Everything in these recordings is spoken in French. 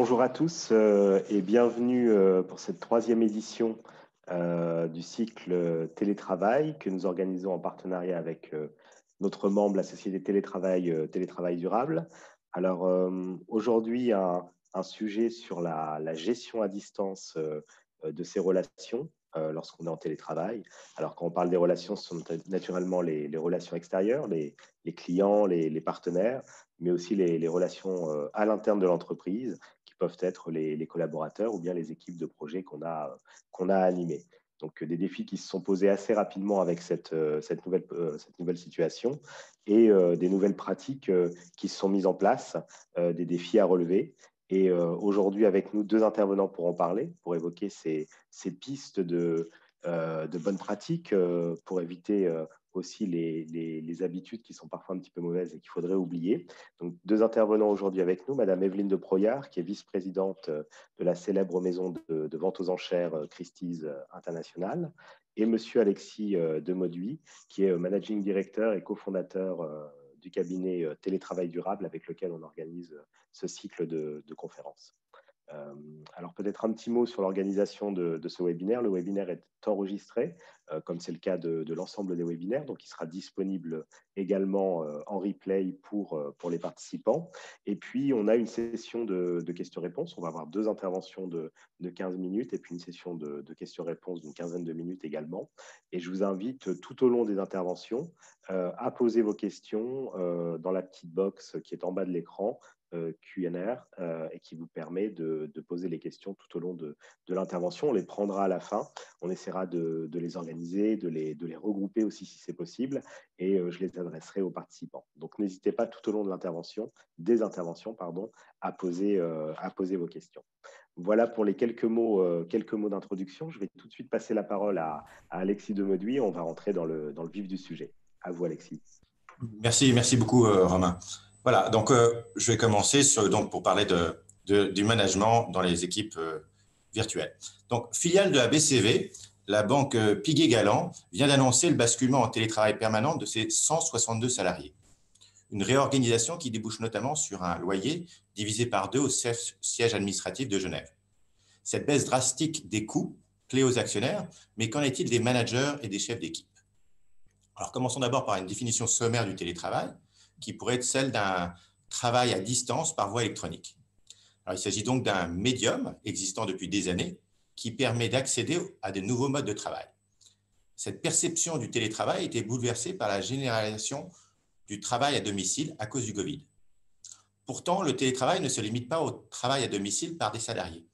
Bonjour à tous et bienvenue pour cette troisième édition du cycle télétravail que nous organisons en partenariat avec notre membre, la société Télétravail Durable. Alors aujourd'hui, un sujet sur la gestion à distance de ces relations lorsqu'on est en télétravail. Alors quand on parle des relations, ce sont naturellement les relations extérieures, les clients, les partenaires, mais aussi les relations à l'interne de l'entreprise, qui peuvent être les collaborateurs ou bien les équipes de projet qu'on a animées. Donc, des défis qui se sont posés assez rapidement avec cette nouvelle situation et des nouvelles pratiques qui se sont mises en place, des défis à relever. Et aujourd'hui, avec nous, deux intervenants pour en parler, pour évoquer ces pistes de bonnes pratiques pour éviter aussi les habitudes qui sont parfois un petit peu mauvaises et qu'il faudrait oublier. Donc, deux intervenants aujourd'hui avec nous, Madame Evelyne de Proyard, qui est vice-présidente de la célèbre maison de vente aux enchères Christie's International, et Monsieur Alexis Demauduit, qui est managing director et cofondateur du cabinet Télétravail Durable avec lequel on organise ce cycle de conférences. Alors peut-être un petit mot sur l'organisation de ce webinaire. Le webinaire est enregistré, comme c'est le cas de l'ensemble des webinaires, donc il sera disponible également en replay pour les participants. Et puis on a une session de questions-réponses. On va avoir deux interventions de 15 minutes et puis une session de questions-réponses d'une quinzaine de minutes également. Et je vous invite tout au long des interventions à poser vos questions dans la petite box qui est en bas de l'écran, Q&R et qui vous permet de poser les questions tout au long de l'intervention. On les prendra à la fin. On essaiera de les organiser, de les regrouper aussi si c'est possible et je les adresserai aux participants. Donc, n'hésitez pas tout au long de des interventions, à poser vos questions. Voilà pour les quelques mots d'introduction. Je vais tout de suite passer la parole à Alexis Demauduit. On va rentrer dans le vif du sujet. À vous, Alexis. Merci beaucoup, Romain. Voilà, donc je vais commencer pour parler du management dans les équipes virtuelles. Donc, filiale de la BCV, la banque Piguet-Galland vient d'annoncer le basculement en télétravail permanent de ses 162 salariés. Une réorganisation qui débouche notamment sur un loyer divisé par 2 au siège administratif de Genève. Cette baisse drastique des coûts, clé aux actionnaires, mais qu'en est-il des managers et des chefs d'équipe? Alors, commençons d'abord par une définition sommaire du télétravail, qui pourrait être celle d'un travail à distance par voie électronique. Alors, il s'agit donc d'un médium existant depuis des années qui permet d'accéder à de nouveaux modes de travail. Cette perception du télétravail a été bouleversée par la généralisation du travail à domicile à cause du Covid. Pourtant, le télétravail ne se limite pas au travail à domicile par des salariés.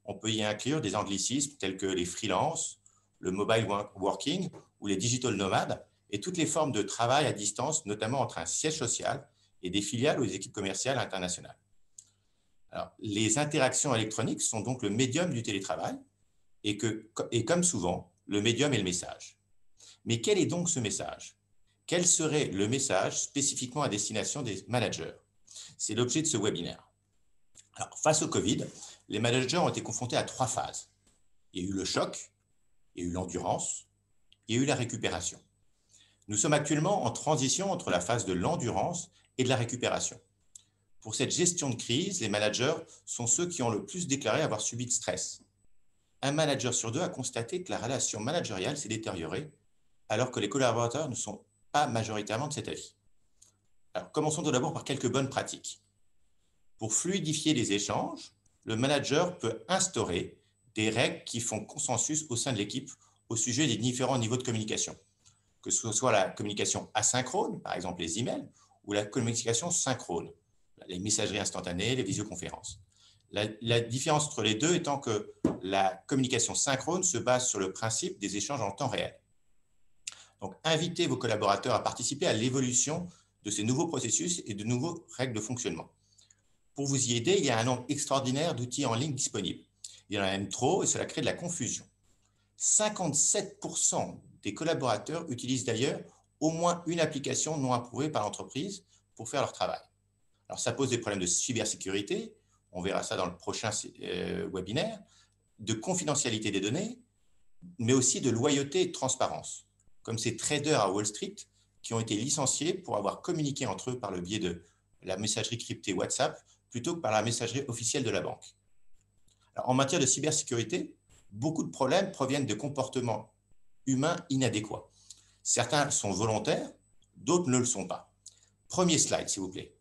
On peut y inclure des anglicismes tels que les freelances, le mobile working ou les digital nomades, et toutes les formes de travail à distance, notamment entre un siège social et des filiales ou des équipes commerciales internationales. Alors, les interactions électroniques sont donc le médium du télétravail et comme souvent, le médium est le message. Mais quel est donc ce message? Quel serait le message spécifiquement à destination des managers? C'est l'objet de ce webinaire. Alors, face au Covid, les managers ont été confrontés à 3 phases. Il y a eu le choc, il y a eu l'endurance, il y a eu la récupération. Nous sommes actuellement en transition entre la phase de l'endurance et de la récupération. Pour cette gestion de crise, les managers sont ceux qui ont le plus déclaré avoir subi de stress. Un manager sur 2 a constaté que la relation managériale s'est détériorée, alors que les collaborateurs ne sont pas majoritairement de cet avis. Alors, commençons tout d'abord par quelques bonnes pratiques. Pour fluidifier les échanges, le manager peut instaurer des règles qui font consensus au sein de l'équipe au sujet des différents niveaux de communication, que ce soit la communication asynchrone, par exemple les emails, ou la communication synchrone, les messageries instantanées, les visioconférences. La différence entre les deux étant que la communication synchrone se base sur le principe des échanges en temps réel. Donc, invitez vos collaborateurs à participer à l'évolution de ces nouveaux processus et de nouvelles règles de fonctionnement. Pour vous y aider, il y a un nombre extraordinaire d'outils en ligne disponibles. Il y en a même trop et cela crée de la confusion. 57% des collaborateurs utilisent d'ailleurs au moins une application non approuvée par l'entreprise pour faire leur travail. Alors, ça pose des problèmes de cybersécurité, on verra ça dans le prochain webinaire, de confidentialité des données, mais aussi de loyauté et de transparence, comme ces traders à Wall Street qui ont été licenciés pour avoir communiqué entre eux par le biais de la messagerie cryptée WhatsApp plutôt que par la messagerie officielle de la banque. Alors, en matière de cybersécurité, beaucoup de problèmes proviennent de comportements humains inadéquats. Certains sont volontaires, d'autres ne le sont pas. Premier slide, s'il vous plaît.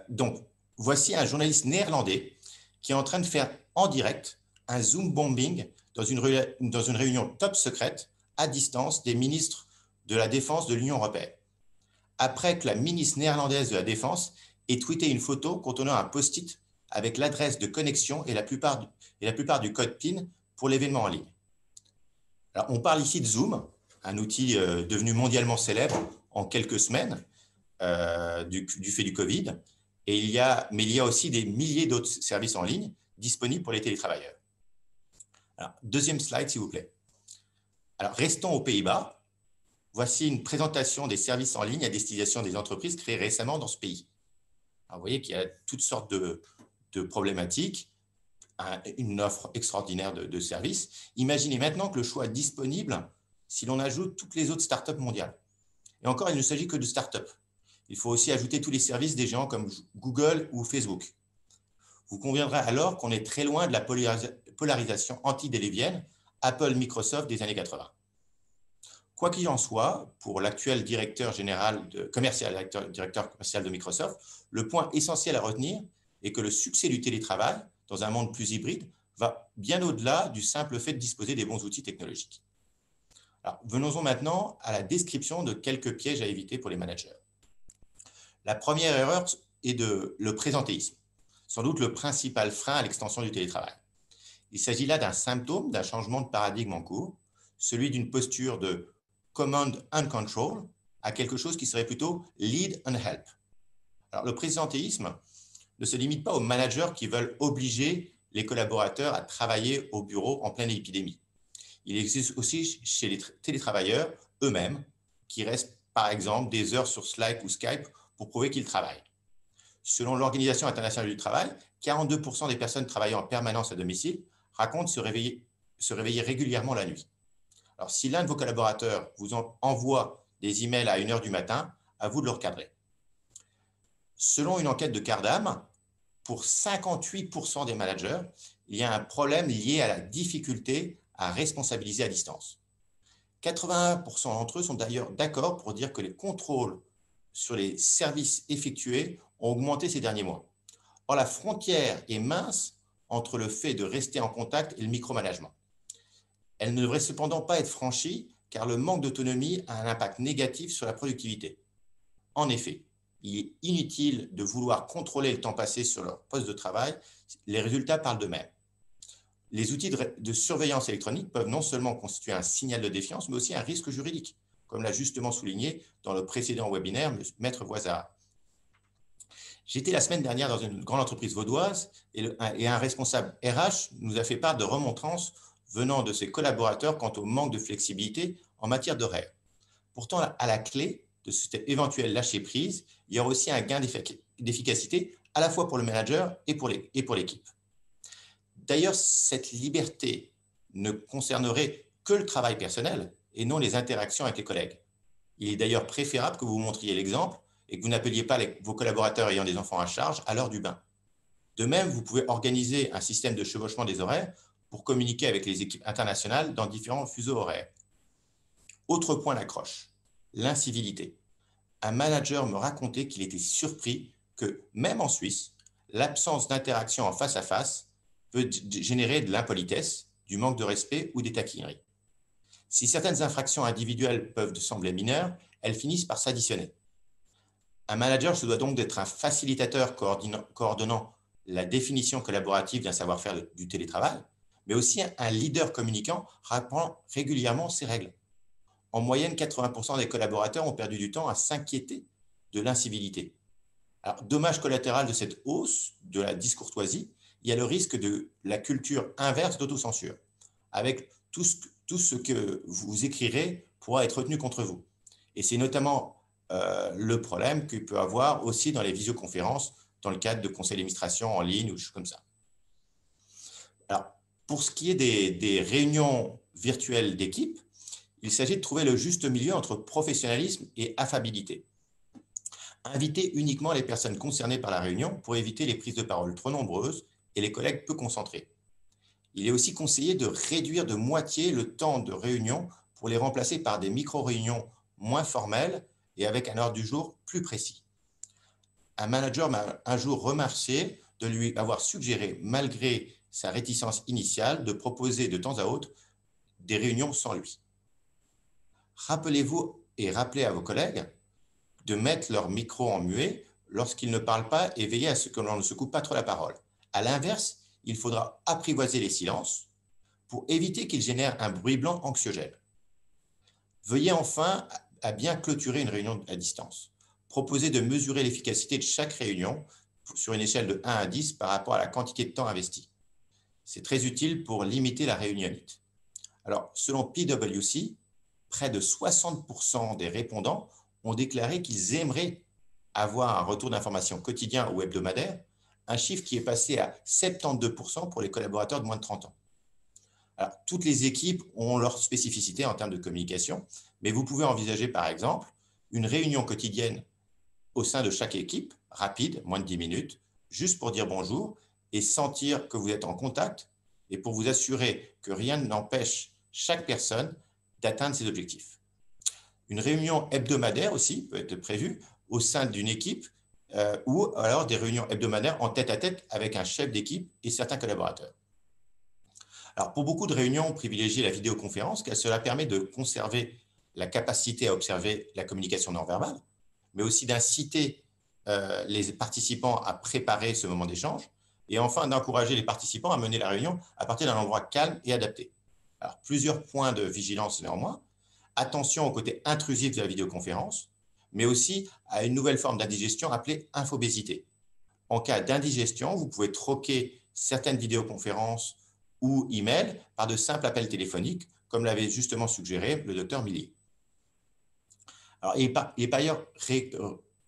Donc, voici un journaliste néerlandais qui est en train de faire en direct un Zoom bombing dans une réunion top secrète à distance des ministres de la Défense de l'Union européenne. Après que la ministre néerlandaise de la Défense ait tweeté une photo contenant un post-it avec l'adresse de connexion et la plupart du code PIN pour l'événement en ligne. Alors, on parle ici de Zoom, un outil devenu mondialement célèbre en quelques semaines du fait du Covid. Mais il y a aussi des milliers d'autres services en ligne disponibles pour les télétravailleurs. Alors, deuxième slide, s'il vous plaît. Alors, restons aux Pays-Bas. Voici une présentation des services en ligne à destination des entreprises créées récemment dans ce pays. Alors, vous voyez qu'il y a toutes sortes de problématiques, une offre extraordinaire de services. Imaginez maintenant que le choix est disponible si l'on ajoute toutes les autres startups mondiales. Et encore, il ne s'agit que de startups. Il faut aussi ajouter tous les services des géants comme Google ou Facebook. Vous conviendrez alors qu'on est très loin de la polarisation antidélévienne Apple, Microsoft des années 80. Quoi qu'il en soit, pour l'actuel directeur commercial de Microsoft, le point essentiel à retenir est que le succès du télétravail dans un monde plus hybride va bien au-delà du simple fait de disposer des bons outils technologiques. Alors, venons-en maintenant à la description de quelques pièges à éviter pour les managers. La première erreur est le présentéisme, sans doute le principal frein à l'extension du télétravail. Il s'agit là d'un symptôme d'un changement de paradigme en cours, celui d'une posture de command and control à quelque chose qui serait plutôt lead and help. Alors, le présentéisme ne se limite pas aux managers qui veulent obliger les collaborateurs à travailler au bureau en pleine épidémie. Il existe aussi chez les télétravailleurs eux-mêmes qui restent, par exemple, des heures sur Slack ou Skype pour prouver qu'ils travaillent. Selon l'Organisation internationale du travail, 42% des personnes travaillant en permanence à domicile racontent se réveiller régulièrement la nuit. Alors, si l'un de vos collaborateurs vous envoie des emails à 1h du matin, à vous de le recadrer. Selon une enquête de Cardam, pour 58% des managers, il y a un problème lié à la difficulté à responsabiliser à distance. 81% d'entre eux sont d'ailleurs d'accord pour dire que les contrôles sur les services effectués ont augmenté ces derniers mois. Or, la frontière est mince entre le fait de rester en contact et le micromanagement. Elle ne devrait cependant pas être franchie car le manque d'autonomie a un impact négatif sur la productivité. En effet, il est inutile de vouloir contrôler le temps passé sur leur poste de travail, les résultats parlent d'eux-mêmes. Les outils de surveillance électronique peuvent non seulement constituer un signal de défiance, mais aussi un risque juridique, comme l'a justement souligné dans le précédent webinaire Maître Voisard. J'étais la semaine dernière dans une grande entreprise vaudoise et un responsable RH nous a fait part de remontrances venant de ses collaborateurs quant au manque de flexibilité en matière d'horaire. Pourtant, à la clé de cet éventuel lâcher-prise, il y aura aussi un gain d'efficacité à la fois pour le manager et pour l'équipe. D'ailleurs, cette liberté ne concernerait que le travail personnel et non les interactions avec les collègues. Il est d'ailleurs préférable que vous montriez l'exemple et que vous n'appeliez pas vos collaborateurs ayant des enfants à charge à l'heure du bain. De même, vous pouvez organiser un système de chevauchement des horaires pour communiquer avec les équipes internationales dans différents fuseaux horaires. Autre point d'accroche, l'incivilité. Un manager me racontait qu'il était surpris que, même en Suisse, l'absence d'interaction en face à face peut générer de l'impolitesse, du manque de respect ou des taquineries. Si certaines infractions individuelles peuvent sembler mineures, elles finissent par s'additionner. Un manager se doit donc d'être un facilitateur coordonnant la définition collaborative d'un savoir-faire du télétravail, mais aussi un leader communicant rappelant régulièrement ces règles. En moyenne, 80% des collaborateurs ont perdu du temps à s'inquiéter de l'incivilité. Alors, dommage collatéral de cette hausse de la discourtoisie, il y a le risque de la culture inverse d'autocensure, avec tout ce que vous écrirez pourra être retenu contre vous. Et c'est notamment le problème qu'il peut avoir aussi dans les visioconférences, dans le cadre de conseils d'administration en ligne ou des choses comme ça. Alors, pour ce qui est des réunions virtuelles d'équipe, il s'agit de trouver le juste milieu entre professionnalisme et affabilité. Invitez uniquement les personnes concernées par la réunion pour éviter les prises de parole trop nombreuses et les collègues peu concentrés. Il est aussi conseillé de réduire de moitié le temps de réunion pour les remplacer par des micro-réunions moins formelles et avec un ordre du jour plus précis. Un manager m'a un jour remercié de lui avoir suggéré, malgré sa réticence initiale, de proposer de temps à autre des réunions sans lui. Rappelez-vous et rappelez à vos collègues de mettre leur micro en muet lorsqu'ils ne parlent pas et veillez à ce que l'on ne se coupe pas trop la parole. À l'inverse, il faudra apprivoiser les silences pour éviter qu'ils génèrent un bruit blanc anxiogène. Veuillez enfin à bien clôturer une réunion à distance. Proposez de mesurer l'efficacité de chaque réunion sur une échelle de 1 à 10 par rapport à la quantité de temps investi. C'est très utile pour limiter la réunionnite. Alors, selon PwC, près de 60% des répondants ont déclaré qu'ils aimeraient avoir un retour d'information quotidien ou hebdomadaire, un chiffre qui est passé à 72% pour les collaborateurs de moins de 30 ans. Alors, toutes les équipes ont leur spécificité en termes de communication, mais vous pouvez envisager par exemple une réunion quotidienne au sein de chaque équipe, rapide, moins de 10 minutes, juste pour dire bonjour et sentir que vous êtes en contact et pour vous assurer que rien n'empêche chaque personne d'atteindre ses objectifs. Une réunion hebdomadaire aussi peut être prévue au sein d'une équipe ou alors des réunions hebdomadaires en tête-à-tête avec un chef d'équipe et certains collaborateurs. Alors, pour beaucoup de réunions, on privilégie la vidéoconférence car cela permet de conserver la capacité à observer la communication non verbale, mais aussi d'inciter les participants à préparer ce moment d'échange et enfin d'encourager les participants à mener la réunion à partir d'un endroit calme et adapté. Alors, plusieurs points de vigilance néanmoins. Attention au côté intrusif de la vidéoconférence, mais aussi à une nouvelle forme d'indigestion appelée infobésité. En cas d'indigestion, vous pouvez troquer certaines vidéoconférences ou emails par de simples appels téléphoniques, comme l'avait justement suggéré le docteur Millier. Alors, il est par ailleurs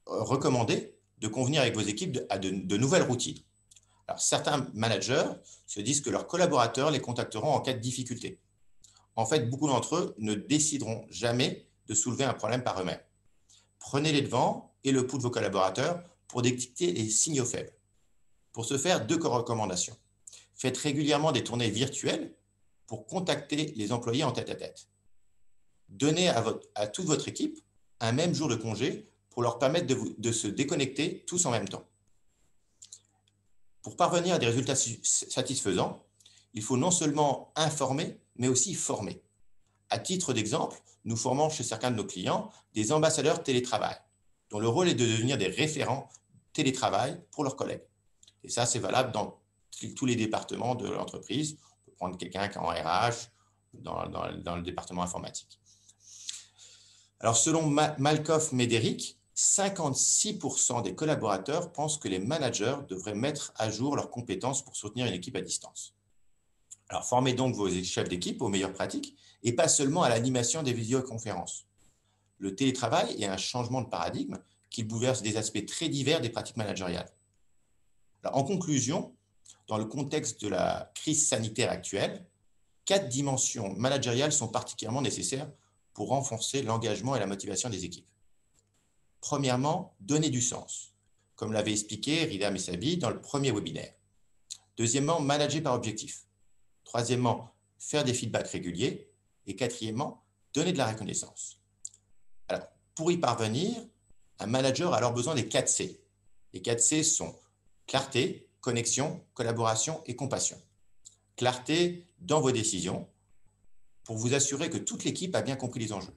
recommandé de convenir avec vos équipes de nouvelles routines. Alors, certains managers se disent que leurs collaborateurs les contacteront en cas de difficulté. En fait, beaucoup d'entre eux ne décideront jamais de soulever un problème par eux-mêmes. Prenez les devants et le pouls de vos collaborateurs pour détecter les signaux faibles. Pour ce faire, 2 recommandations. Faites régulièrement des tournées virtuelles pour contacter les employés en tête-à-tête. Donnez à toute votre équipe un même jour de congé pour leur permettre de se déconnecter tous en même temps. Pour parvenir à des résultats satisfaisants, il faut non seulement informer, mais aussi former. À titre d'exemple, nous formons chez certains de nos clients des ambassadeurs télétravail, dont le rôle est de devenir des référents télétravail pour leurs collègues. Et ça, c'est valable dans tous les départements de l'entreprise. On peut prendre quelqu'un qui est en RH, dans le département informatique. Alors, selon Malkoff-Médéric, 56% des collaborateurs pensent que les managers devraient mettre à jour leurs compétences pour soutenir une équipe à distance. Alors, formez donc vos chefs d'équipe aux meilleures pratiques et pas seulement à l'animation des vidéoconférences. Le télétravail est un changement de paradigme qui bouleverse des aspects très divers des pratiques managériales. Alors, en conclusion, dans le contexte de la crise sanitaire actuelle, 4 dimensions managériales sont particulièrement nécessaires pour renforcer l'engagement et la motivation des équipes. Premièrement, donner du sens, comme l'avait expliqué Rida Messabi dans le premier webinaire. Deuxièmement, manager par objectif. Troisièmement, faire des feedbacks réguliers. Et quatrièmement, donner de la reconnaissance. Alors, pour y parvenir, un manager a alors besoin des 4 C. Les 4 C sont clarté, connexion, collaboration et compassion. Clarté dans vos décisions pour vous assurer que toute l'équipe a bien compris les enjeux.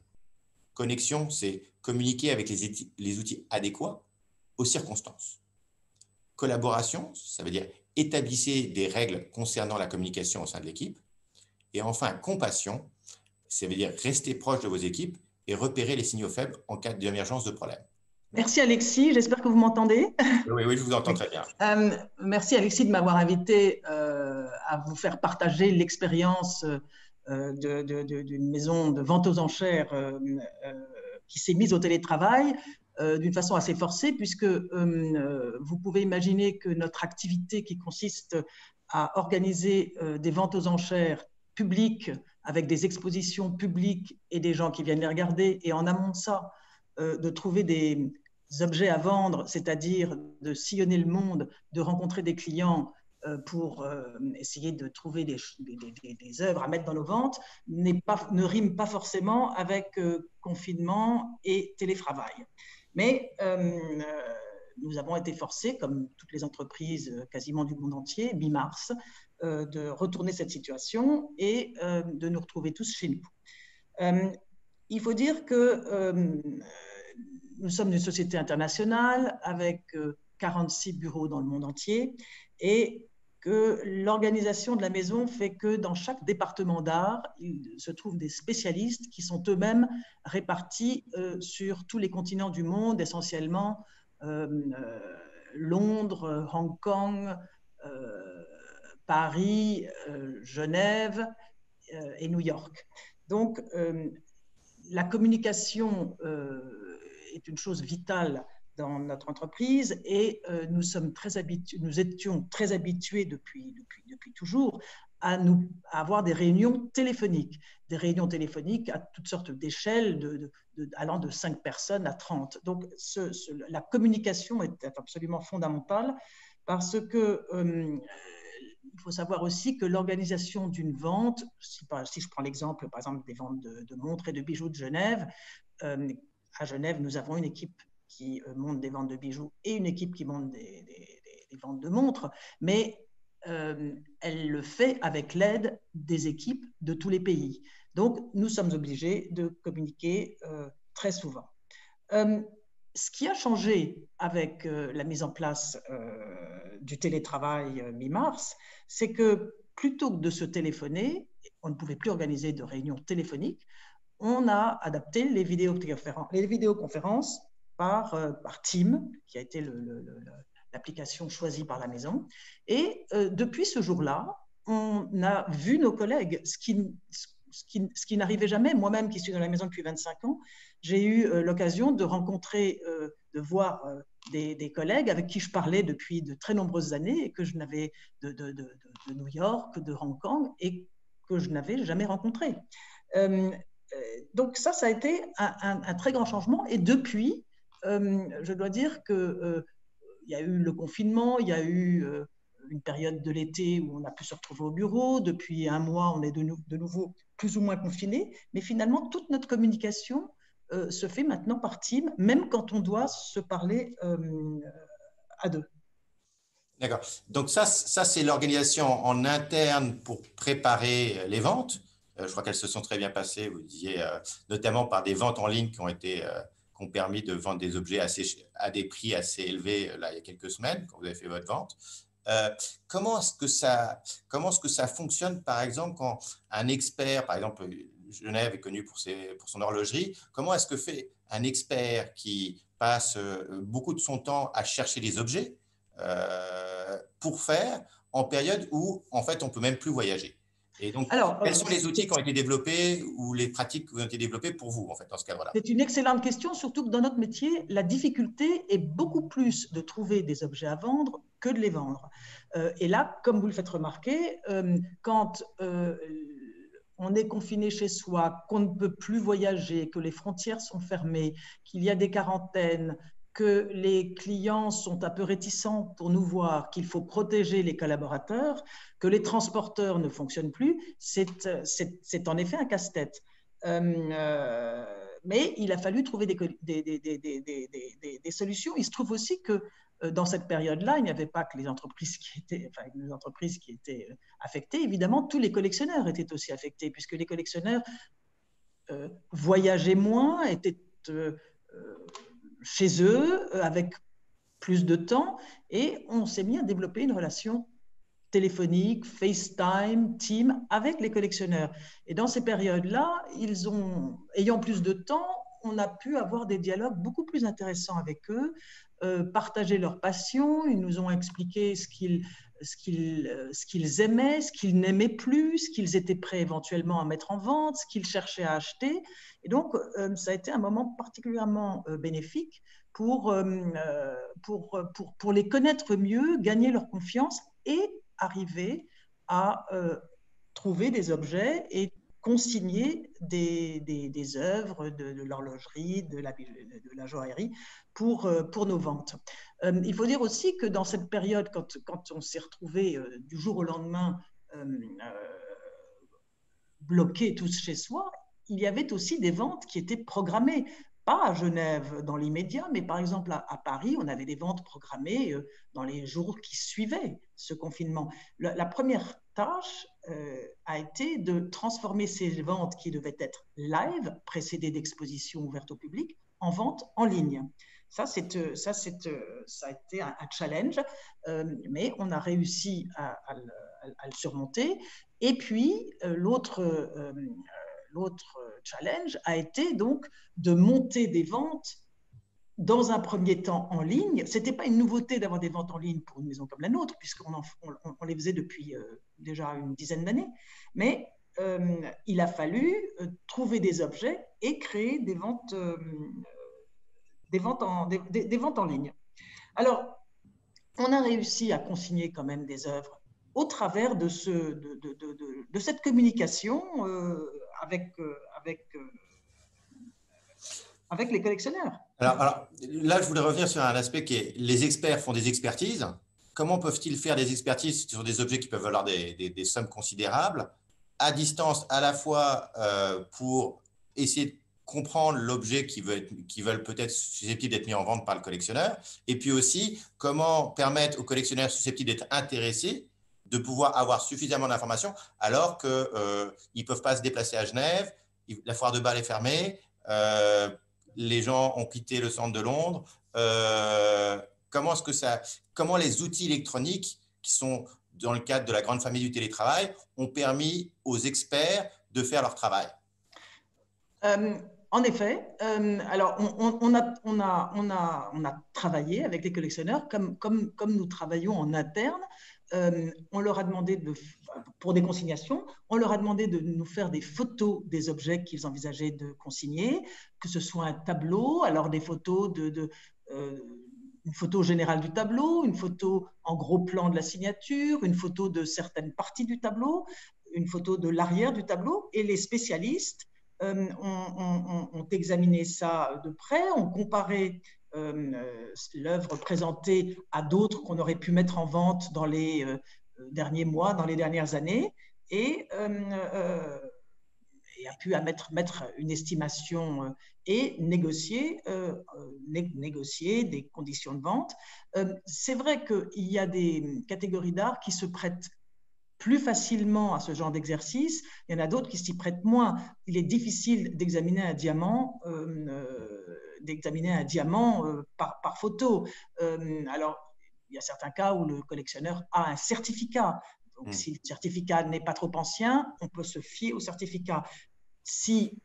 Connexion, c'est communiquer avec les outils adéquats aux circonstances. Collaboration, ça veut dire établissez des règles concernant la communication au sein de l'équipe. Et enfin, compassion, ça veut dire rester proche de vos équipes et repérer les signaux faibles en cas d'émergence de problème. Merci Alexis, j'espère que vous m'entendez. Oui, je vous entends très bien. Merci Alexis de m'avoir invité à vous faire partager l'expérience d'une maison de vente aux enchères qui s'est mise au télétravail d'une façon assez forcée, puisque vous pouvez imaginer que notre activité qui consiste à organiser des ventes aux enchères publiques avec des expositions publiques et des gens qui viennent les regarder, et en amont de ça, de trouver des objets à vendre, c'est-à-dire de sillonner le monde, de rencontrer des clients pour essayer de trouver des œuvres à mettre dans nos ventes, ne rime pas forcément avec confinement et télétravail. Mais nous avons été forcés, comme toutes les entreprises quasiment du monde entier, mi-mars, de retourner cette situation et de nous retrouver tous chez nous. Il faut dire que nous sommes une société internationale avec 46 bureaux dans le monde entier et que l'organisation de la maison fait que dans chaque département d'art, il se trouve des spécialistes qui sont eux-mêmes répartis sur tous les continents du monde, essentiellement Londres, Hong Kong, Paris, Genève et New York. Donc, la communication est une chose vitale dans notre entreprise et nous étions très habitués depuis toujours à avoir des réunions téléphoniques à toutes sortes d'échelles, allant de 5 personnes à 30. Donc, la communication est absolument fondamentale parce que il faut savoir aussi que l'organisation d'une vente, si je prends l'exemple, par exemple, des ventes de montres et de bijoux de Genève, à Genève, nous avons une équipe qui monte des ventes de bijoux et une équipe qui monte des ventes de montres, mais elle le fait avec l'aide des équipes de tous les pays. Donc, nous sommes obligés de communiquer très souvent. Ce qui a changé avec la mise en place du télétravail mi-mars, c'est que plutôt que de se téléphoner, on ne pouvait plus organiser de réunions téléphoniques, on a adapté les vidéoconférences par Teams, qui a été l'application choisie par la maison. Et depuis ce jour-là, on a vu nos collègues, ce qui n'arrivait jamais. Moi-même, qui suis dans la maison depuis 25 ans, j'ai eu l'occasion de rencontrer, de voir des collègues avec qui je parlais depuis de très nombreuses années et que je n'avais de New York, de Hong Kong et que je n'avais jamais rencontrés. Donc ça a été un très grand changement. Et depuis, je dois dire qu'il y a eu le confinement, il y a eu une période de l'été où on a pu se retrouver au bureau. Depuis un mois, on est de nouveau plus ou moins confinés. Mais finalement, toute notre communication se fait maintenant par Teams, même quand on doit se parler à deux. D'accord. Donc ça c'est l'organisation en interne pour préparer les ventes. Je crois qu'elles se sont très bien passées, vous disiez, notamment par des ventes en ligne qui ont permis de vendre des objets à des prix assez élevés là, il y a quelques semaines, quand vous avez fait votre vente. Comment est-ce que ça fonctionne, par exemple, quand un expert, par exemple, Genève est connu pour son horlogerie, comment est-ce que fait un expert qui passe beaucoup de son temps à chercher des objets pour faire en période où, en fait, on ne peut même plus voyager? Et donc, quels sont les outils qui ont été développés ou les pratiques qui ont été développées pour vous, en fait, dans ce cadre-là? C'est une excellente question, surtout que dans notre métier, la difficulté est beaucoup plus de trouver des objets à vendre que de les vendre. Et là, comme vous le faites remarquer, quand on est confiné chez soi, qu'on ne peut plus voyager, que les frontières sont fermées, qu'il y a des quarantaines, que les clients sont un peu réticents pour nous voir, qu'il faut protéger les collaborateurs, que les transporteurs ne fonctionnent plus, c'est en effet un casse-tête. Mais il a fallu trouver des solutions. Il se trouve aussi que dans cette période-là, il n'y avait pas que les entreprises qui étaient affectées. Évidemment, tous les collectionneurs étaient aussi affectés, puisque les collectionneurs voyageaient moins, étaient chez eux avec plus de temps, et on s'est mis à développer une relation téléphonique, FaceTime, Teams avec les collectionneurs. Et dans ces périodes-là, ayant plus de temps, on a pu avoir des dialogues beaucoup plus intéressants avec eux, partager leur passion. Ils nous ont expliqué ce qu'ils aimaient, ce qu'ils n'aimaient plus, ce qu'ils étaient prêts éventuellement à mettre en vente, ce qu'ils cherchaient à acheter. Et donc, ça a été un moment particulièrement bénéfique pour les connaître mieux, gagner leur confiance et arriver à trouver des objets et consigner des œuvres de l'horlogerie, de la joaillerie pour nos ventes. Il faut dire aussi que dans cette période, quand on s'est retrouvé du jour au lendemain bloqués tous chez soi, il y avait aussi des ventes qui étaient programmées. Pas à Genève dans l'immédiat, mais par exemple à Paris, on avait des ventes programmées dans les jours qui suivaient ce confinement. La première tâche a été de transformer ces ventes qui devaient être live, précédées d'expositions ouvertes au public, en vente en ligne. Ça a été un challenge, mais on a réussi à le surmonter. Et puis, l'autre challenge a été donc de monter des ventes dans un premier temps en ligne. Ce n'était pas une nouveauté d'avoir des ventes en ligne pour une maison comme la nôtre, puisqu'on les faisait depuis déjà une dizaine d'années. Mais il a fallu trouver des objets et créer des ventes en ligne. Alors, on a réussi à consigner quand même des œuvres au travers de cette communication avec les collectionneurs. Alors, là, je voulais revenir sur un aspect qui est les experts font des expertises. Comment peuvent-ils faire des expertises sur des objets qui peuvent valoir des sommes considérables à distance, à la fois pour essayer de comprendre l'objet qui veulent peut-être susceptible d'être mis en vente par le collectionneur, et puis aussi comment permettre aux collectionneurs susceptibles d'être intéressés de pouvoir avoir suffisamment d'informations alors qu'ils ne peuvent pas se déplacer à Genève, la foire de Bâle est fermée, les gens ont quitté le centre de Londres. Comment les outils électroniques qui sont dans le cadre de la grande famille du télétravail ont permis aux experts de faire leur travail? En effet, alors on a travaillé avec les collectionneurs comme nous travaillons en interne. On leur a demandé pour des consignations, on leur a demandé de nous faire des photos des objets qu'ils envisageaient de consigner, que ce soit un tableau, alors des photos une photo générale du tableau, une photo en gros plan de la signature, une photo de certaines parties du tableau, une photo de l'arrière du tableau, et les spécialistes ont examiné ça de près, ont comparé l'œuvre présentée à d'autres qu'on aurait pu mettre en vente dans les derniers mois, dans les dernières années, et a pu mettre une estimation et négocier des conditions de vente. C'est vrai qu'il y a des catégories d'art qui se prêtent plus facilement à ce genre d'exercice. Il y en a d'autres qui s'y prêtent moins. Il est difficile d'examiner un diamant, par photo. Alors, il y a certains cas où le collectionneur a un certificat. Donc, si le certificat n'est pas trop ancien, on peut se fier au certificat. Si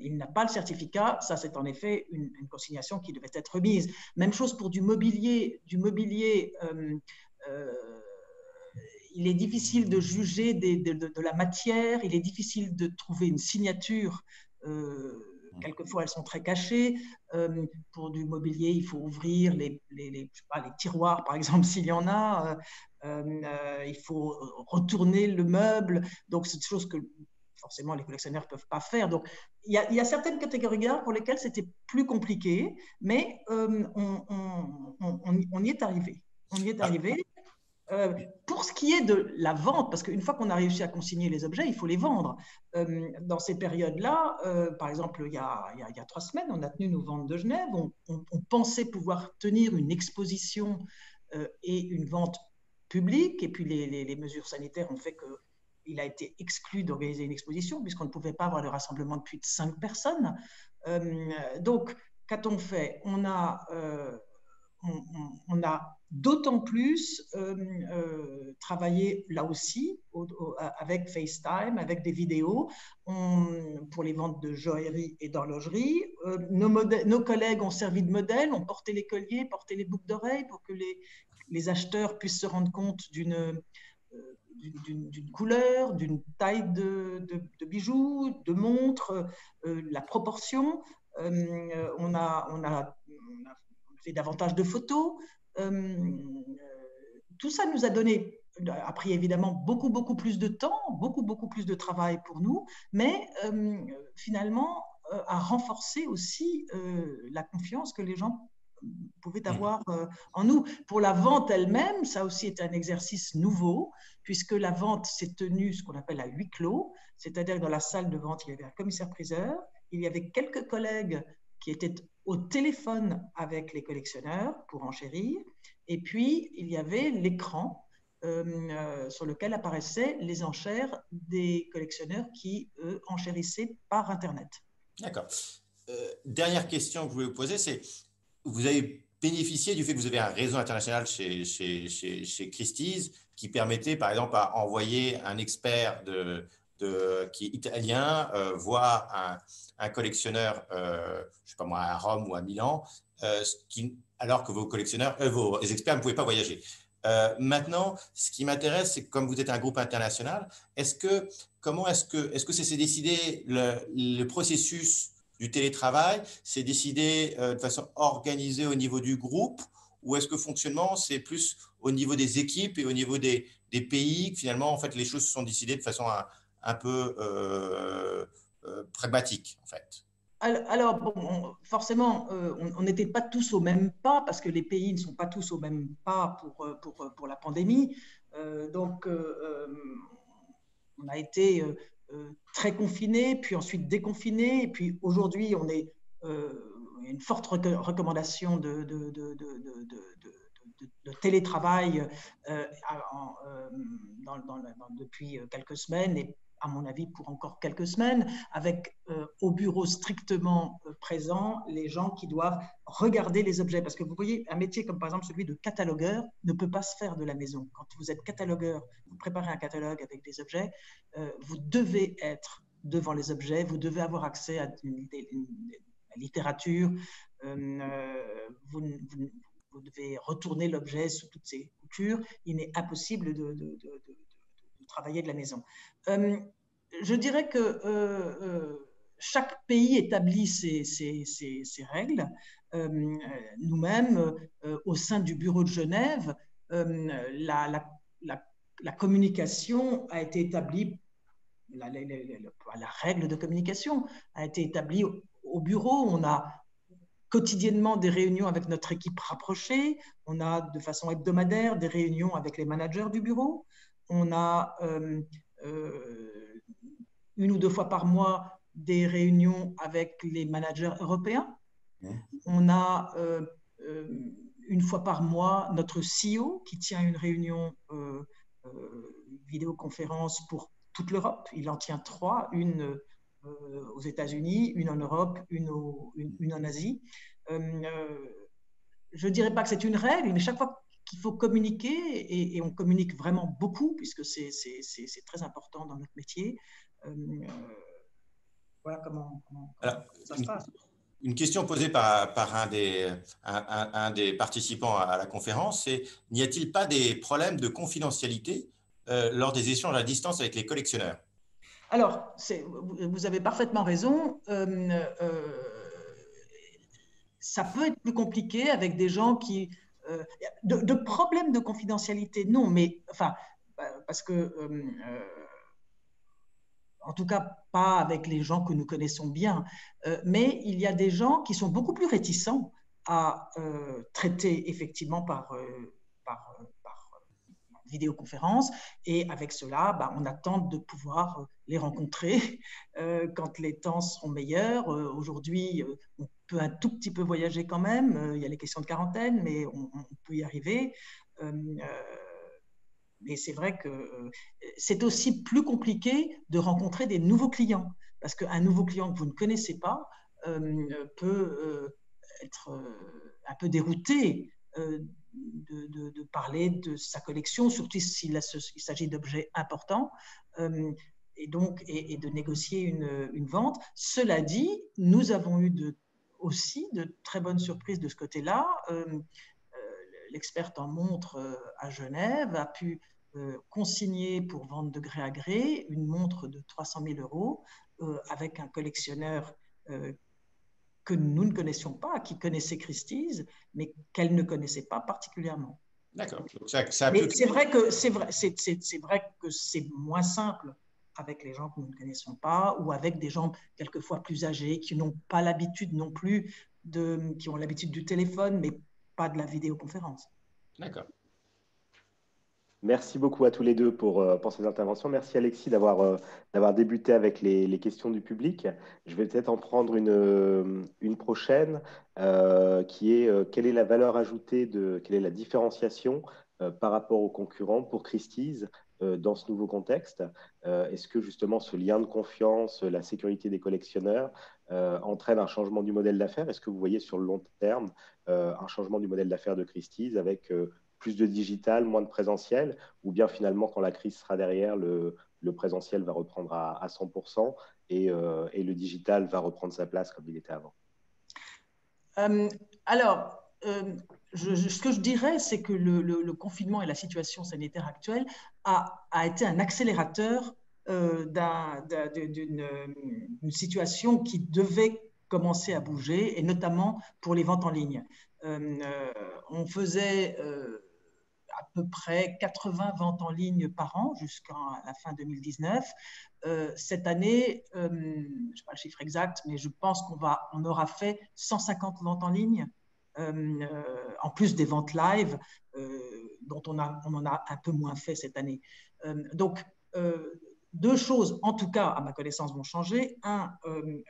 il n'a pas le certificat, ça c'est en effet une consignation qui devait être remise. Même chose pour du mobilier. Il est difficile de juger de la matière, il est difficile de trouver une signature. Quelquefois, elles sont très cachées. Pour du mobilier, il faut ouvrir les tiroirs, par exemple, s'il y en a. Il faut retourner le meuble. Donc, c'est des choses que forcément les collectionneurs ne peuvent pas faire. Donc, il y a certaines catégories d'art pour lesquelles c'était plus compliqué, mais on y est arrivé. On y est arrivé. Pour ce qui est de la vente, parce qu'une fois qu'on a réussi à consigner les objets, il faut les vendre. Dans ces périodes-là, par exemple, il y a 3 semaines, on a tenu nos ventes de Genève. On pensait pouvoir tenir une exposition et une vente publique. Et puis, les mesures sanitaires ont fait qu'il a été exclu d'organiser une exposition puisqu'on ne pouvait pas avoir de rassemblement de plus de 5 personnes. Donc, qu'a-t-on fait ? On a d'autant plus travaillé là aussi avec FaceTime, avec des vidéos pour les ventes de joaillerie et d'horlogerie. Nos collègues ont servi de modèle, ont porté les colliers, porté les boucles d'oreilles pour que les acheteurs puissent se rendre compte d'une couleur, d'une taille de bijoux, de montres, la proportion. On a fait davantage de photos. Tout ça nous a donné a pris évidemment beaucoup plus de temps, beaucoup plus de travail pour nous, mais finalement a renforcé aussi la confiance que les gens pouvaient avoir en nous. Pour la vente elle-même, ça aussi est un exercice nouveau, puisque la vente s'est tenue ce qu'on appelle à huis clos, c'est-à-dire que dans la salle de vente, il y avait un commissaire-priseur, il y avait quelques collègues qui étaient au téléphone avec les collectionneurs pour enchérir, et puis il y avait l'écran sur lequel apparaissaient les enchères des collectionneurs qui enchérissaient par Internet. D'accord. Dernière question que je voulais vous poser, c'est vous avez bénéficié du fait que vous avez un réseau international chez Christie's qui permettait, par exemple, à envoyer un expert qui est italien voir un collectionneur, je ne sais pas moi, à Rome ou à Milan, alors que vos experts ne pouvaient pas voyager. Maintenant, ce qui m'intéresse, c'est que comme vous êtes un groupe international, est-ce que c'est décidé le processus du télétravail, c'est décidé de façon organisée au niveau du groupe, ou est-ce que fonctionnement, c'est plus au niveau des équipes et au niveau des pays que finalement, en fait, les choses se sont décidées de façon un peu pragmatique, en fait? Alors bon, forcément, on n'était pas tous au même pas parce que les pays ne sont pas tous au même pas pour la pandémie. Donc, on a été très confinés, puis ensuite déconfinés, et puis aujourd'hui, on est une forte recommandation de télétravail depuis quelques semaines, et à mon avis pour encore quelques semaines, avec au bureau strictement présent les gens qui doivent regarder les objets. Parce que vous voyez, un métier comme par exemple celui de catalogueur ne peut pas se faire de la maison. Quand vous êtes catalogueur, vous préparez un catalogue avec des objets, vous devez être devant les objets, vous devez avoir accès à la littérature, vous devez retourner l'objet sous toutes ses coutures. Il est impossible de travailler de la maison. Je dirais que chaque pays établit ses règles. Nous-mêmes, au sein du bureau de Genève, la communication a été établie, la règle de communication a été établie au bureau. On a quotidiennement des réunions avec notre équipe rapprochée, on a de façon hebdomadaire des réunions avec les managers du bureau, on a une ou deux fois par mois des réunions avec les managers européens, on a une fois par mois notre CEO qui tient une réunion vidéoconférence pour toute l'Europe. Il en tient 3, une aux États-Unis, une en Europe, une en Asie. Je ne dirais pas que c'est une règle, mais chaque fois qu'il faut communiquer, et on communique vraiment beaucoup, puisque c'est très important dans notre métier, voilà comment ça se passe. Une question posée par un des participants à la conférence, c'est: n'y a-t-il pas des problèmes de confidentialité lors des échanges à distance avec les collectionneurs? Alors, vous avez parfaitement raison. Ça peut être plus compliqué avec des gens qui... de problèmes de confidentialité, non, mais enfin, parce que... en tout cas, pas avec les gens que nous connaissons bien. Mais il y a des gens qui sont beaucoup plus réticents à traiter effectivement par vidéoconférence, et avec cela, on attend de pouvoir les rencontrer quand les temps seront meilleurs. Aujourd'hui, on peut un tout petit peu voyager quand même, il y a les questions de quarantaine, mais on peut y arriver. Mais c'est vrai que c'est aussi plus compliqué de rencontrer des nouveaux clients, parce qu'un nouveau client que vous ne connaissez pas peut être un peu dérouté de parler de sa collection, surtout s'il s'agit d'objets importants, et de négocier une vente. Cela dit, nous avons eu aussi de très bonnes surprises de ce côté-là. L'experte en montre à Genève a pu consigner pour vente de gré à gré une montre de 300 000 € avec un collectionneur que nous ne connaissions pas, qui connaissait Christie's, mais qu'elle ne connaissait pas particulièrement. D'accord. Donc, ça a Mais pu... c'est vrai que c'est moins simple avec les gens que nous ne connaissons pas ou avec des gens quelquefois plus âgés qui n'ont pas l'habitude non plus qui ont l'habitude du téléphone, mais pas de la vidéoconférence. D'accord. Merci beaucoup à tous les deux pour ces interventions. Merci Alexis d'avoir débuté avec les questions du public. Je vais peut-être en prendre une prochaine qui est quelle est la valeur ajoutée, quelle est la différenciation par rapport aux concurrents pour Christie's dans ce nouveau contexte. Est-ce que justement ce lien de confiance, la sécurité des collectionneurs entraîne un changement du modèle d'affaires? Est-ce que vous voyez sur le long terme un changement du modèle d'affaires de Christie's avec plus de digital, moins de présentiel, ou bien finalement, quand la crise sera derrière, le présentiel va reprendre à 100% et le digital va reprendre sa place comme il était avant? Alors, ce que je dirais, c'est que le confinement et la situation sanitaire actuelle a été un accélérateur d'une situation qui devait commencer à bouger, et notamment pour les ventes en ligne. On faisait à peu près 80 ventes en ligne par an jusqu'à la fin 2019. Cette année, je n'ai pas le chiffre exact, mais je pense qu'on aura fait 150 ventes en ligne, en plus des ventes live, dont on en a un peu moins fait cette année. Donc, deux choses, en tout cas, à ma connaissance, vont changer. Un,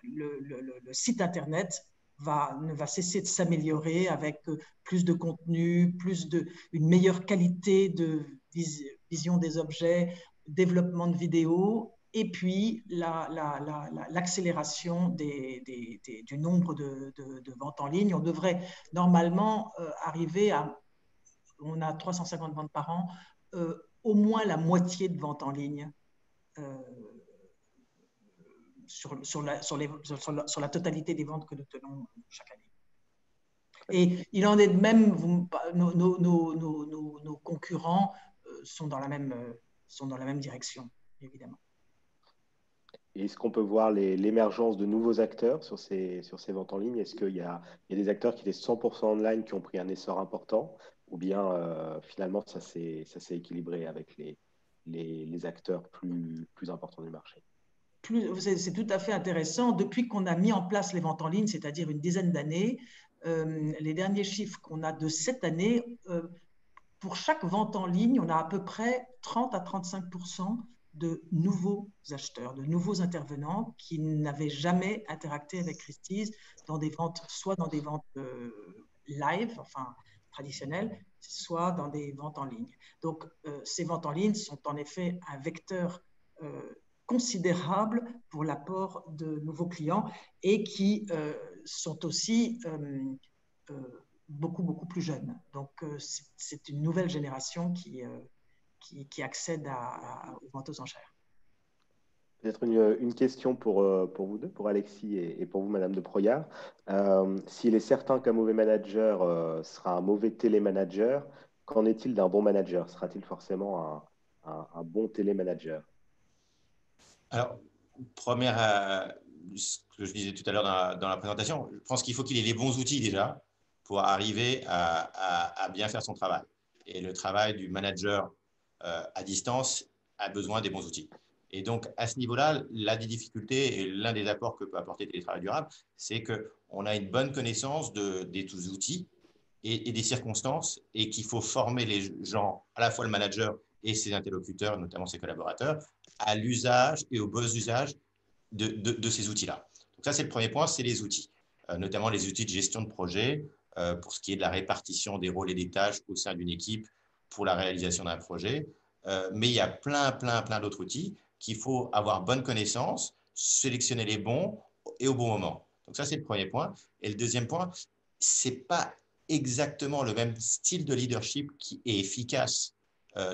le site Internet ne va cesser de s'améliorer avec plus de contenu, une meilleure qualité de vision des objets, développement de vidéos, et puis l'accélération du nombre de ventes en ligne. On devrait normalement arriver on a 350 ventes par an, au moins la moitié de ventes en ligne sur la totalité des ventes que nous tenons chaque année. Et il en est de même, nos concurrents sont dans la même direction, évidemment. Est-ce qu'on peut voir l'émergence de nouveaux acteurs sur ces ventes en ligne? Est-ce qu'il y a des acteurs qui étaient 100% online qui ont pris un essor important, ou bien finalement ça s'est équilibré avec les acteurs plus importants du marché? C'est tout à fait intéressant. Depuis qu'on a mis en place les ventes en ligne, c'est-à-dire une dizaine d'années, les derniers chiffres qu'on a de cette année, pour chaque vente en ligne, on a à peu près 30 à 35% de nouveaux acheteurs, de nouveaux intervenants qui n'avaient jamais interacté avec Christie's soit dans des ventes live, enfin traditionnelles, soit dans des ventes en ligne. Donc, ces ventes en ligne sont en effet un vecteur considérable pour l'apport de nouveaux clients et qui sont aussi beaucoup plus jeunes. Donc, c'est une nouvelle génération qui accède aux ventes aux enchères. Peut-être une question pour vous deux, pour Alexis et pour vous, Madame de Proyard. S'il est certain qu'un mauvais manager sera un mauvais télémanager, qu'en est-il d'un bon manager? Sera-t-il forcément un bon télémanager? Alors, ce que je disais tout à l'heure dans la présentation, je pense qu'il faut qu'il ait les bons outils déjà pour arriver à bien faire son travail. Et le travail du manager à distance a besoin des bons outils. Et donc, à ce niveau-là, l'un des difficultés et l'un des apports que peut apporter le télétravail durable, c'est qu'on a une bonne connaissance des outils et des circonstances et qu'il faut former les gens, à la fois le manager et ses interlocuteurs, notamment ses collaborateurs, à l'usage et au bon usage de ces outils-là. Donc ça, c'est le premier point, c'est les outils, notamment les outils de gestion de projet pour ce qui est de la répartition des rôles et des tâches au sein d'une équipe pour la réalisation d'un projet. Mais il y a plein d'autres outils qu'il faut avoir bonne connaissance, sélectionner les bons et au bon moment. Donc ça, c'est le premier point. Et le deuxième point, c'est pas exactement le même style de leadership qui est efficace,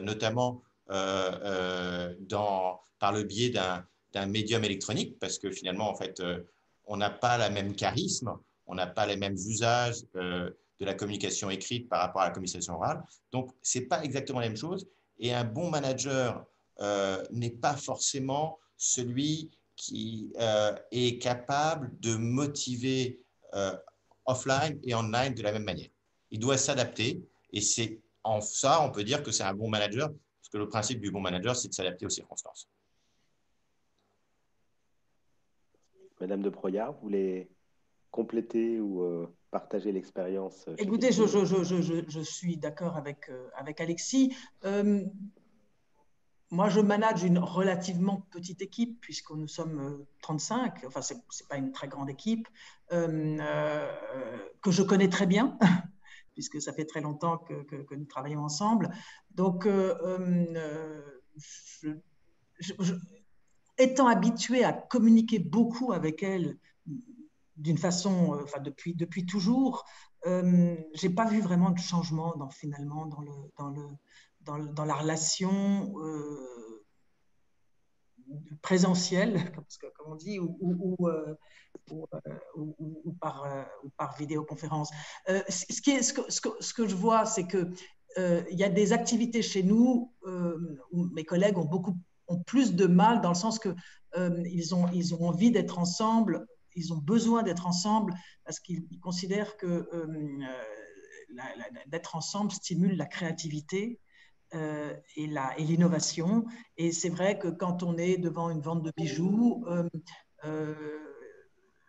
notamment par le biais d'un médium électronique, parce que finalement, en fait, on n'a pas le même charisme, on n'a pas les mêmes usages de la communication écrite par rapport à la communication orale. Donc, ce n'est pas exactement la même chose. Et un bon manager n'est pas forcément celui qui est capable de motiver offline et online de la même manière. Il doit s'adapter et c'est en ça, on peut dire que c'est un bon manager, parce que le principe du bon manager, c'est de s'adapter aux circonstances. Madame de Proyard, vous voulez compléter ou partager l'expérience chez Écoutez, BCV? je suis d'accord avec Alexis. Moi, je manage une relativement petite équipe, puisque nous sommes 35, enfin, ce n'est pas une très grande équipe, que je connais très bien, puisque ça fait très longtemps que nous travaillons ensemble. Donc, étant habituée à communiquer beaucoup avec elle d'une façon, enfin, depuis toujours, je n'ai pas vu vraiment de changement finalement dans la relation présentielle, comme on dit, ou par vidéoconférence. Ce que je vois, c'est qu'il y a des activités chez nous où mes collègues ont plus de mal, dans le sens qu'ils ont envie d'être ensemble, ils ont besoin d'être ensemble, parce qu'ils considèrent que d'être ensemble stimule la créativité et l'innovation. Et c'est vrai que quand on est devant une vente de bijoux,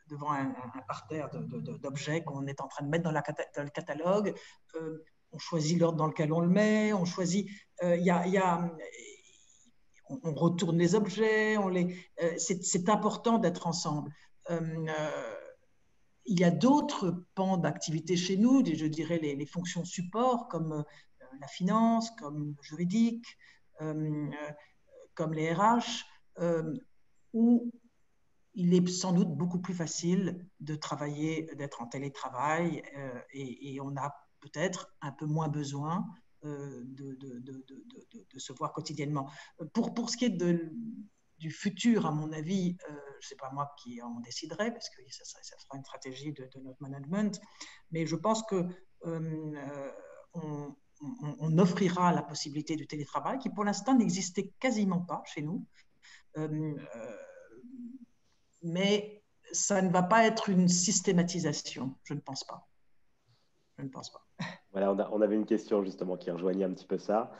devant un parterre d'objets qu'on est en train de mettre dans le catalogue, on choisit l'ordre dans lequel on le met, on choisit, on retourne les objets, c'est important d'être ensemble. Il y a d'autres pans d'activité chez nous, je dirais les fonctions support, comme la finance, comme le juridique, comme les RH, où il est sans doute beaucoup plus facile de travailler, d'être en télétravail, et on a peut-être un peu moins besoin de se voir quotidiennement. Pour ce qui est du futur, à mon avis, je ne sais pas moi qui en déciderait, parce que ça sera une stratégie de notre management, mais je pense que on offrira la possibilité du télétravail, qui pour l'instant n'existait quasiment pas chez nous. Mais ça ne va pas être une systématisation, je ne pense pas. Je ne pense pas. Voilà, on avait une question justement qui rejoignait un petit peu ça.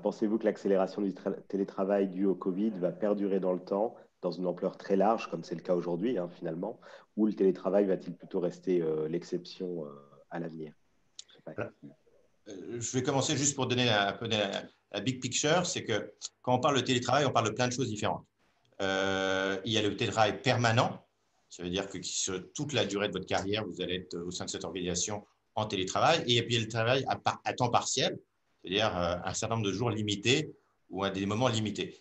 Pensez-vous que l'accélération du télétravail due au Covid va perdurer dans le temps, dans une ampleur très large, comme c'est le cas aujourd'hui, hein, finalement, ou le télétravail va-t-il plutôt rester l'exception à l'avenir? Je vais commencer juste pour donner un peu la big picture, c'est que quand on parle de télétravail, on parle de plein de choses différentes. Il y a le télétravail permanent, ça veut dire que sur toute la durée de votre carrière, vous allez être au sein de cette organisation en télétravail, et puis il y a le travail à temps partiel, c'est-à-dire un certain nombre de jours limités ou à des moments limités.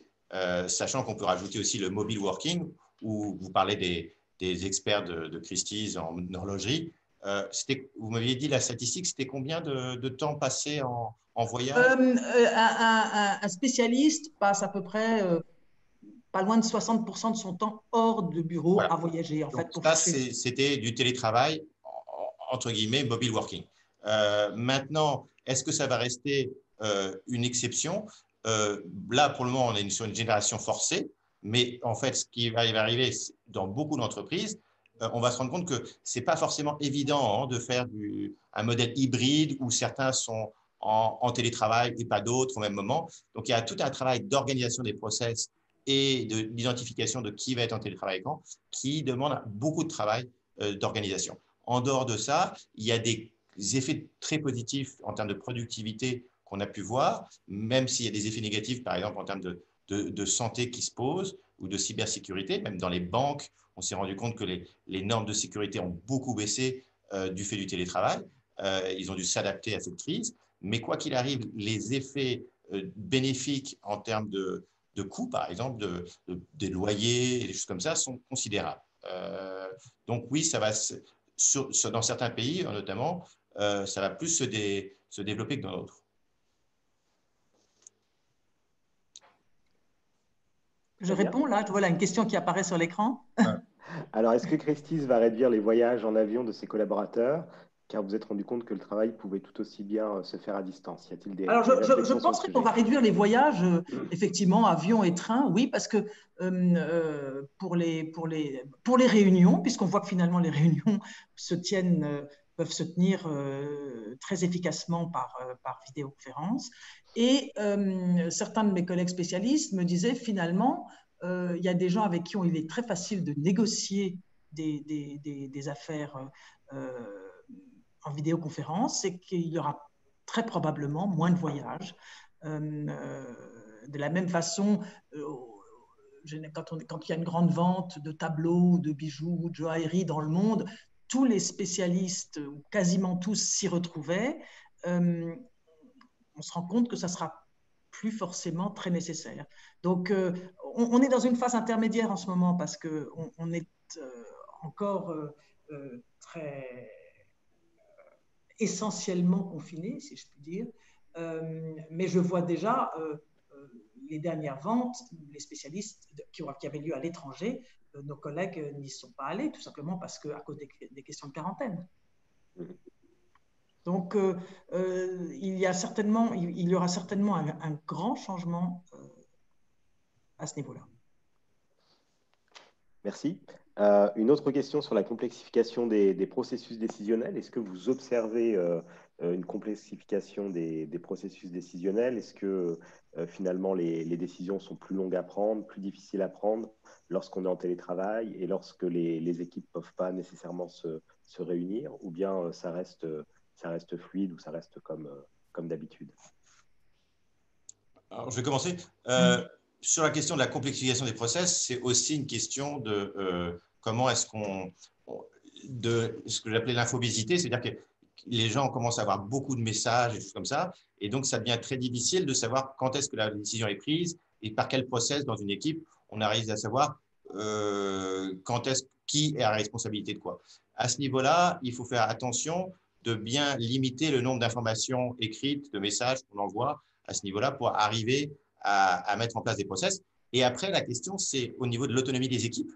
Sachant qu'on peut rajouter aussi le mobile working, où vous parlez des experts de Christie's en horlogerie. Vous m'aviez dit la statistique, c'était combien de temps passé en voyage? Un spécialiste passe à peu près pas loin de 60% de son temps hors de bureau, voilà, à voyager. En fait, ça, c'était du télétravail, entre guillemets, mobile working. Maintenant, est-ce que ça va rester une exception? Là, pour le moment, on est sur une génération forcée, mais en fait, ce qui va arriver dans beaucoup d'entreprises, on va se rendre compte que ce n'est pas forcément évident de faire un modèle hybride où certains sont en télétravail et pas d'autres au même moment. Donc, il y a tout un travail d'organisation des process et d'identification de qui va être en télétravail quand, qui demande beaucoup de travail d'organisation. En dehors de ça, il y a des effets très positifs en termes de productivité qu'on a pu voir, même s'il y a des effets négatifs, par exemple en termes de santé qui se posent ou de cybersécurité. Même dans les banques, on s'est rendu compte que les normes de sécurité ont beaucoup baissé du fait du télétravail. Ils ont dû s'adapter à cette crise. Mais quoi qu'il arrive, les effets bénéfiques en termes de coûts, par exemple, des loyers et des choses comme ça, sont considérables. Donc oui, ça va dans certains pays, notamment, ça va plus se développer que dans d'autres. Je réponds là, voilà une question qui apparaît sur l'écran. Alors, est-ce que Christie's va réduire les voyages en avion de ses collaborateurs, car vous vous êtes rendu compte que le travail pouvait tout aussi bien se faire à distance? Y a-t-il des Alors, je penserais qu'on va réduire les voyages, effectivement, avion et train, oui, parce que pour les réunions, puisqu'on voit que finalement les réunions se tiennent peuvent se tenir très efficacement par vidéoconférence. Et certains de mes collègues spécialistes me disaient finalement, il y a des gens avec qui il est très facile de négocier des affaires en vidéoconférence, et qu'il y aura très probablement moins de voyages. De la même façon, quand il y a une grande vente de tableaux, de bijoux, de joaillerie dans le monde, tous les spécialistes, ou quasiment tous, s'y retrouvaient. On se rend compte que ça sera plus forcément très nécessaire. Donc, on est dans une phase intermédiaire en ce moment, parce qu'on est encore très essentiellement confiné, si je puis dire. Mais je vois déjà les dernières ventes, les spécialistes qui avaient lieu à l'étranger, nos collègues n'y sont pas allés, tout simplement à cause des questions de quarantaine. Donc, il y aura certainement un grand changement à ce niveau-là. Merci. Une autre question sur la complexification des processus décisionnels. Est-ce que vous observez une complexification des processus décisionnels? Est-ce que finalement les décisions sont plus longues à prendre, plus difficiles à prendre lorsqu'on est en télétravail et lorsque les équipes ne peuvent pas nécessairement se réunir, ou bien ça reste fluide, ou ça reste comme d'habitude? Alors, je vais commencer. Sur la question de la complexification des process, c'est aussi une question de comment est-ce de ce que j'appelais l'infobésité, c'est-à-dire que les gens commencent à avoir beaucoup de messages et tout comme ça, et donc ça devient très difficile de savoir quand est-ce que la décision est prise et par quel process dans une équipe on arrive à savoir qui est à la responsabilité de quoi. À ce niveau-là, il faut faire attention de bien limiter le nombre d'informations écrites, de messages qu'on envoie à ce niveau-là pour arriver à mettre en place des process. Et après, la question, c'est au niveau de l'autonomie des équipes.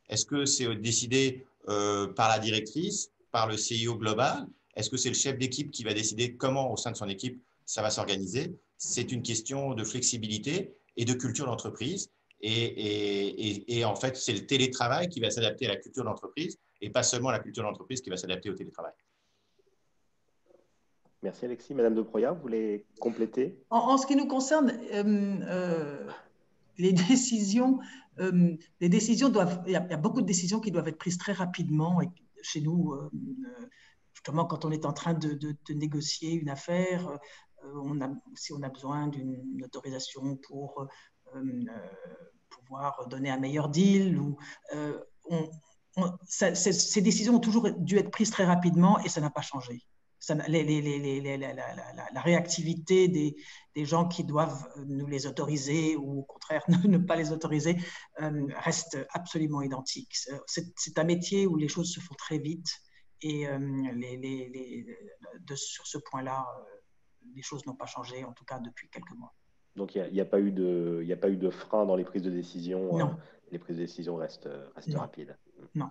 Est-ce que c'est décidé par la directrice, par le CIO global? Est-ce que c'est le chef d'équipe qui va décider comment, au sein de son équipe, ça va s'organiser? C'est une question de flexibilité et de culture d'entreprise. Et en fait, c'est le télétravail qui va s'adapter à la culture d'entreprise et pas seulement la culture d'entreprise qui va s'adapter au télétravail. Merci Alexis. Madame de Broya, vous voulez compléter? En ce qui nous concerne, les décisions doivent, il y a beaucoup de décisions qui doivent être prises très rapidement. Et chez nous, justement, quand on est en train de négocier une affaire, si on a besoin d'une autorisation pour pouvoir donner un meilleur deal, ces décisions ont toujours dû être prises très rapidement, et ça n'a pas changé. La réactivité des gens qui doivent nous les autoriser, ou au contraire ne pas les autoriser, reste absolument identique. C'est un métier où les choses se font très vite, et sur ce point-là, les choses n'ont pas changé, en tout cas depuis quelques mois. Donc il n'y a pas eu de frein dans les prises de décision. Non. Les prises de décision restent rapides. Non.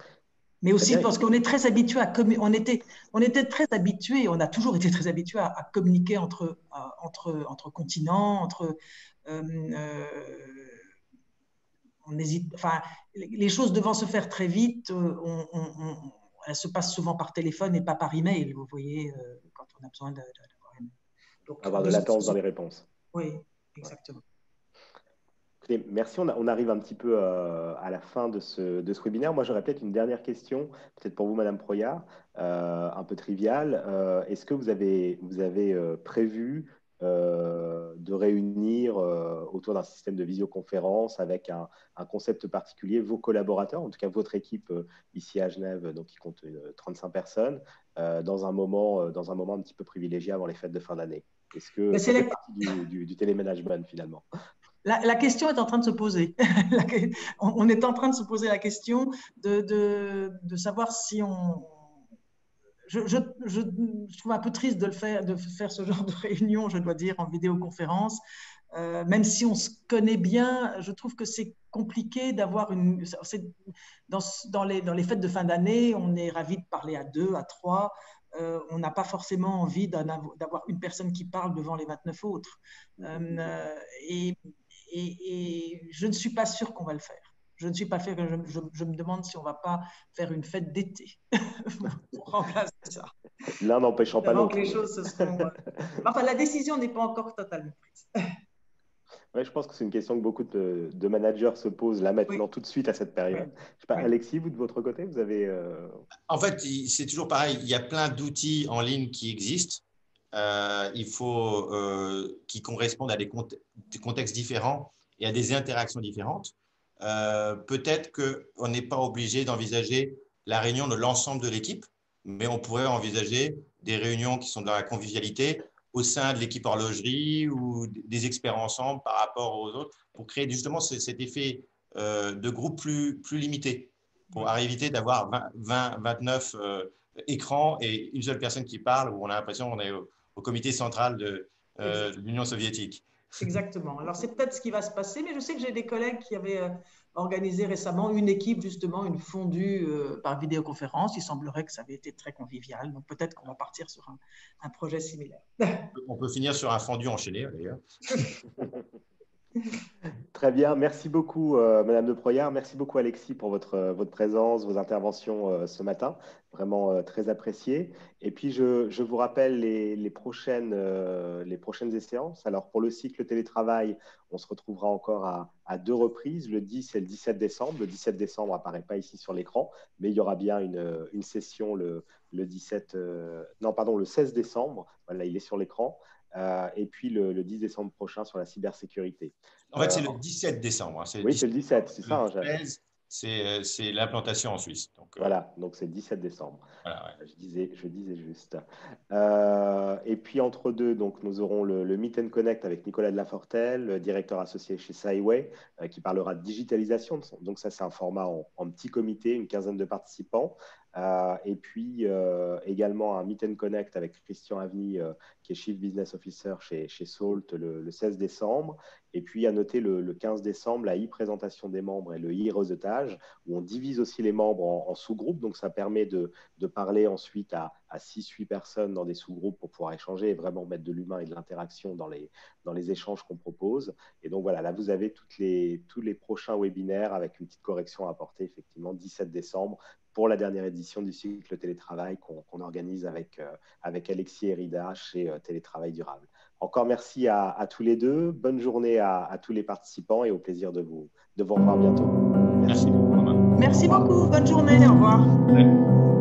Mais aussi parce qu'on est très habitué on était très habitué, on a toujours été très habitué à communiquer entre continents, on hésite, enfin, les choses devant se faire très vite, elles se passent souvent par téléphone et pas par email, vous voyez, quand on a besoin d'avoir avoir de latence dans les réponses. Oui, exactement. Écoutez, merci. On arrive un petit peu à la fin de ce webinaire. Moi, j'aurais peut-être une dernière question, peut-être pour vous, Madame Proyard, un peu triviale. Est-ce que vous avez prévu de réunir autour d'un système de visioconférence avec un concept particulier vos collaborateurs, en tout cas votre équipe ici à Genève, donc qui compte 35 personnes, dans un moment un petit peu privilégié avant les fêtes de fin d'année? Est-ce que ça fait partie du télémanagement finalement? La question est en train de se poser. On est en train de se poser la question de savoir si on... Je trouve un peu triste de faire ce genre de réunion, je dois dire, en vidéoconférence. Même si on se connaît bien, je trouve que c'est compliqué d'avoir une... Dans les fêtes de fin d'année, on est ravis de parler à 2, à 3. On n'a pas forcément envie d'avoir une personne qui parle devant les 29 autres. Et je ne suis pas sûre qu'on va le faire. je ne suis pas fait, je me demande si on ne va pas faire une fête d'été pour remplacer ça. L'un n'empêchant pas l'autre. Les choses se sont... Enfin, la décision n'est pas encore totalement prise. Ouais, je pense que c'est une question que beaucoup de managers se posent là maintenant, tout de suite à cette période. Je sais pas, Alexis, vous de votre côté, vous avez… En fait, c'est toujours pareil. Il y a plein d'outils en ligne qui existent. Il faut qui correspondent à des contextes différents et à des interactions différentes. Peut-être qu'on n'est pas obligé d'envisager la réunion de l'ensemble de l'équipe, mais on pourrait envisager des réunions qui sont dans la convivialité au sein de l'équipe horlogerie ou des experts ensemble par rapport aux autres pour créer justement cet effet de groupe plus limité pour éviter d'avoir 29 écrans et une seule personne qui parle où on a l'impression qu'on est au comité central de l'Union soviétique. Exactement. Alors, c'est peut-être ce qui va se passer, mais je sais que j'ai des collègues qui avaient organisé récemment une équipe, justement, une fondue par vidéoconférence. Il semblerait que ça avait été très convivial. Donc, peut-être qu'on va partir sur un projet similaire. On peut finir sur un fondu enchaîné, d'ailleurs. Très bien, merci beaucoup Madame de Proyard, merci beaucoup Alexis pour votre présence, vos interventions ce matin, vraiment très appréciées. Et puis je vous rappelle les prochaines séances. Alors pour le cycle télétravail, on se retrouvera encore à 2 reprises, le 10 et le 17 décembre. Le 17 décembre n'apparaît pas ici sur l'écran, mais il y aura bien une session le 16 décembre, voilà, il est sur l'écran. Et puis le 10 décembre prochain sur la cybersécurité. En fait, c'est le 17 décembre. Hein, oui, c'est le 17, c'est ça. Le 13, c'est l'implantation en Suisse. Donc, voilà, donc c'est le 17 décembre. Voilà, ouais. Je disais juste. Et puis entre deux, donc, nous aurons le Meet and Connect avec Nicolas de Lafortelle, le directeur associé chez Scyway, qui parlera de digitalisation. Donc ça, c'est un format en petit comité, une quinzaine de participants. Et puis également un Meet and Connect avec Christian Aveny, qui est Chief Business Officer chez Salt le 16 décembre. Et puis à noter le 15 décembre, la e-présentation des membres et le e-réseautage, où on divise aussi les membres en sous-groupes. Donc ça permet de parler ensuite à 6-8 personnes dans des sous-groupes pour pouvoir échanger et vraiment mettre de l'humain et de l'interaction dans les échanges qu'on propose. Et donc voilà, là vous avez tous les prochains webinaires avec une petite correction à apporter, effectivement, 17 décembre, pour la dernière édition du cycle télétravail qu'on organise avec Alexis et Rida chez Télétravail Durable. Encore merci à tous les deux. Bonne journée à tous les participants et au plaisir de vous revoir bientôt. Merci beaucoup. Merci beaucoup. Bonne journée. Au revoir. Ouais.